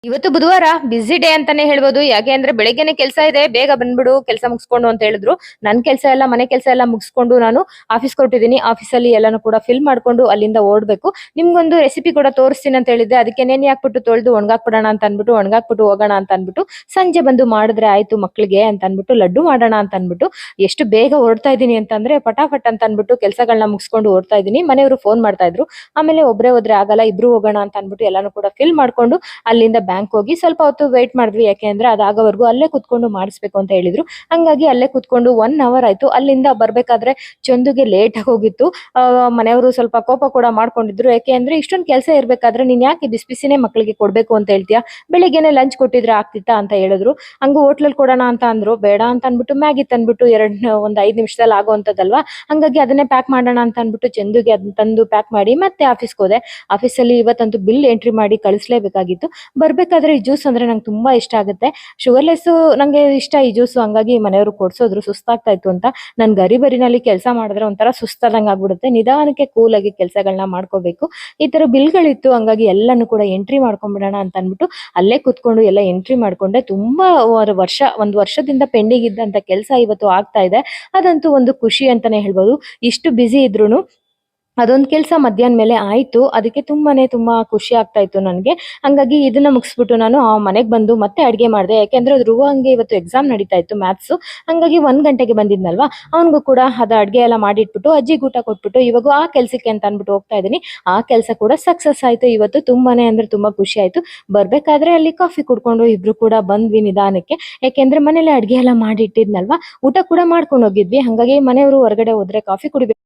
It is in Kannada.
ಇವತ್ತು ಬುಧವಾರ ಬಿಸಿ ಡೇ ಅಂತಾನೆ ಹೇಳ್ಬೋದು. ಯಾಕೆ ಅಂದ್ರೆ ಬೆಳಗ್ಗೆನೆ ಕೆಲಸ ಇದೆ, ಬೇಗ ಬಂದ್ಬಿಡು ಕೆಲಸ ಮುಗಿಸ್ಕೊಂಡು ಅಂತ ಹೇಳಿದ್ರು. ನನ್ ಕೆಲಸ ಎಲ್ಲ ಮನೆ ಕೆಲಸ ಎಲ್ಲ ಮುಗಿಸ್ಕೊಂಡು ನಾನು ಆಫೀಸ್ ಕೊಟ್ಟಿದ್ದೀನಿ. ಆಫೀಸಲ್ಲಿ ಎಲ್ಲಾನು ಕೂಡ ಫಿಲ್ ಮಾಡ್ಕೊಂಡು ಅಲ್ಲಿಂದ ಓಡ್ಬೇಕು. ನಿಮ್ಗೊಂದು ರೆಸಿಪಿ ಕೂಡ ತೋರಿಸ್ತೀನಿ ಅಂತ ಹೇಳಿದ್ದೆ. ಅದಕ್ಕೆ ನೆನೆ ಹಾಕ್ಬಿಟ್ಟು ತೊಳೆದು ಒಣಗಾಕ್ಬಿಡೋಣ ಅಂತ ಅನ್ಬಿಟ್ಟು ಒಣಗಾಕ್ಬಿಟ್ಟು ಹೋಗೋಣ ಅಂತ ಅನ್ಬಿಟ್ಟು ಸಂಜೆ ಬಂದು ಮಾಡಿದ್ರೆ ಆಯ್ತು ಮಕ್ಳಿಗೆ ಅಂತ ಅನ್ಬಿಟ್ಟು ಲಡ್ಡು ಮಾಡೋಣ ಅಂತ ಅನ್ಬಿಟ್ಟು ಎಷ್ಟು ಬೇಗ ಓಡ್ತಾ ಇದ್ದೀನಿ ಅಂತಂದ್ರೆ ಪಟಾಫಟ್ ಅಂತ ಅನ್ಬಿಟ್ಟು ಕೆಲಸಗಳನ್ನ ಮುಗಿಸ್ಕೊಂಡು ಓಡ್ತಾ ಇದ್ದೀನಿ. ಮನೆಯವರು ಫೋನ್ ಮಾಡ್ತಾ ಇದ್ರು. ಆಮೇಲೆ ಒಬ್ರೇ ಹೋದ್ರೆ ಆಗಲ್ಲ, ಇಬ್ರು ಹೋಗೋಣ ಅಂತ ಅನ್ಬಿಟ್ಟು ಎಲ್ಲಾನು ಕೂಡ ಫಿಲ್ ಮಾಡ್ಕೊಂಡು ಅಲ್ಲಿಂದ ಬ್ಯಾಂಕ್ ಹೋಗಿ ಸ್ವಲ್ಪ ಹೊತ್ತು ವೇಟ್ ಮಾಡಿದ್ವಿ. ಯಾಕೆಂದ್ರೆ ಅದಾಗವರೆಗೂ ಅಲ್ಲೇ ಕುತ್ಕೊಂಡು ಮಾಡಿಸ್ಬೇಕು ಅಂತ ಹೇಳಿದ್ರು. ಹಂಗಾಗಿ ಅಲ್ಲೇ ಕುತ್ಕೊಂಡು 1 ಅವರ್ ಆಯ್ತು. ಅಲ್ಲಿಂದ ಬರ್ಬೇಕಾದ್ರೆ ಚಂದುಗೆ ಲೇಟ್ ಆಗಿ ಹೋಗಿತ್ತು. ಮನೆಯವರು ಸ್ವಲ್ಪ ಕೋಪ ಕೂಡ ಮಾಡ್ಕೊಂಡಿದ್ರು. ಯಾಕೆ ಅಂದ್ರೆ ಇಷ್ಟೊಂದು ಕೆಲಸ ಇರ್ಬೇಕಾದ್ರೆ ನೀನ್ ಯಾಕೆ ಬಿಸಿ ಬಿಸಿನೇ ಮಕ್ಕಳಿಗೆ ಕೊಡ್ಬೇಕು ಅಂತ ಹೇಳ್ತೀಯಾ, ಬೆಳಿಗ್ಗೆನೆ ಲಂಚ್ ಕೊಟ್ಟಿದ್ರೆ ಆಗ್ತಿತ್ತಾ ಅಂತ ಹೇಳಿದ್ರು. ಹಂಗೂ ಹೋಟ್ಲಲ್ಲಿ ಕೊಡೋಣ ಅಂತ ಅಂದ್ರು. ಬೇಡ ಅಂತ ಅನ್ಬಿಟ್ಟು ಮ್ಯಾಗಿ ತಂದ್ಬಿಟ್ಟು ಒಂದ್ 5 ನಿಮಿಷದಲ್ಲಿ ಆಗೋವಂಥದ್ದಲ್ವಾ, ಹಂಗಾಗಿ ಅದನ್ನೇ ಪ್ಯಾಕ್ ಮಾಡೋಣ ಅಂತ ಅನ್ಬಿಟ್ಟು ಚಂದುಗೆ ಅದನ್ನ ತಂದು ಪ್ಯಾಕ್ ಮಾಡಿ ಮತ್ತೆ ಆಫೀಸ್ಗೆ ಹೋದೆ. ಆಫೀಸಲ್ಲಿ ಇವತ್ತಂತೂ ಬಿಲ್ ಎಂಟ್ರಿ ಮಾಡಿ ಕಳಿಸ್ಲೇಬೇಕಾಗಿತ್ತು. ಬರ್ಬೇಕಾದ್ರೆ ಈ ಜ್ಯೂಸ್ ಅಂದ್ರೆ ನಂಗೆ ತುಂಬಾ ಇಷ್ಟ ಆಗುತ್ತೆ. ಶುಗರ್ಲೆಸ್ ನಂಗೆ ಇಷ್ಟ ಈ ಜ್ಯೂಸ್. ಹಂಗಾಗಿ ಮನೆಯವರು ಕೊಡ್ಸೋದ್ರು. ಸುಸ್ತಾಗ್ತಾ ಇತ್ತು ಅಂತ. ನನ್ ಗರಿಬರಿನಲ್ಲಿ ಕೆಲಸ ಮಾಡಿದ್ರೆ ಒಂಥರ ಸುಸ್ತಾದಂಗ ಆಗ್ಬಿಡುತ್ತೆ. ನಿಧಾನಕ್ಕೆ ಕೂಲ್ ಆಗಿ ಕೆಲಸಗಳನ್ನ ಮಾಡ್ಕೋಬೇಕು. ಈ ತರ ಬಿಲ್ಗಳಿತ್ತು, ಹಂಗಾಗಿ ಎಲ್ಲಾನು ಕೂಡ ಎಂಟ್ರಿ ಮಾಡ್ಕೊಂಡ್ಬಿಡೋಣ ಅಂತ ಅನ್ಬಿಟ್ಟು ಅಲ್ಲೇ ಕುತ್ಕೊಂಡು ಎಲ್ಲ ಎಂಟ್ರಿ ಮಾಡ್ಕೊಂಡೆ. ತುಂಬಾ ಒಂದು ವರ್ಷದಿಂದ ಪೆಂಡಿಂಗ್ ಇದ್ದಂತ ಕೆಲಸ ಇವತ್ತು ಆಗ್ತಾ ಇದೆ. ಅದಂತೂ ಒಂದು ಖುಷಿ ಅಂತಾನೆ ಹೇಳ್ಬೋದು. ಇಷ್ಟು ಬ್ಯುಸಿ ಇದ್ರೂನು ಅದೊಂದ್ ಕೆಲ್ಸ ಮಧ್ಯಾಹ್ನ ಮೇಲೆ ಆಯ್ತು. ಅದಕ್ಕೆ ತುಂಬಾ ಖುಷಿ ಆಗ್ತಾ ಇತ್ತು ನನ್ಗೆ. ಹಂಗಾಗಿ ಇದನ್ನ ಮುಗಿಸ್ಬಿಟ್ಟು ನಾನು ಮನೆಗ್ ಬಂದು ಮತ್ತೆ ಅಡ್ಗೆ ಮಾಡ್ದೆ. ಯಾಕೆಂದ್ರೆ ಧ್ರುವಂಗೆ ಇವತ್ತು ಎಕ್ಸಾಮ್ ನಡೀತಾ ಇತ್ತು ಮ್ಯಾಥ್ಸ್. ಹಂಗಾಗಿ 1 ಗಂಟೆಗೆ ಬಂದಿದ್ನಲ್ವಾ, ಅವನ್ಗೂ ಕೂಡ ಅದ ಅಡ್ಗೆ ಎಲ್ಲ ಮಾಡಿಟ್ಬಿಟ್ಟು ಅಜ್ಜಿಗೆ ಊಟ ಕೊಟ್ಬಿಟ್ಟು ಇವಾಗ ಆ ಕೆಲ್ಸಕ್ಕೆ ಅಂತ ಅನ್ಬಿಟ್ಟು ಹೋಗ್ತಾ ಇದೀನಿ. ಆ ಕೆಲ್ಸ ಕೂಡ ಸಕ್ಸಸ್ ಆಯ್ತು ಇವತ್ತು. ತುಂಬಾನೇ ಅಂದ್ರೆ ತುಂಬಾ ಖುಷಿ ಆಯ್ತು. ಬರ್ಬೇಕಾದ್ರೆ ಅಲ್ಲಿ ಕಾಫಿ ಕುಡ್ಕೊಂಡು ಇಬ್ರು ಕೂಡ ಬಂದ್ವಿ ನಿಧಾನಕ್ಕೆ. ಯಾಕೆಂದ್ರೆ ಮನೇಲಿ ಅಡ್ಗೆ ಎಲ್ಲ ಮಾಡಿಟ್ಟಿದ್ನಲ್ವಾ, ಊಟ ಕೂಡ ಮಾಡ್ಕೊಂಡು ಹೋಗಿದ್ವಿ. ಹಂಗಾಗಿ ಮನೆಯವರು ಹೊರಗಡೆ ಹೋದ್ರೆ ಕಾಫಿ ಕುಡಿಬೇಕು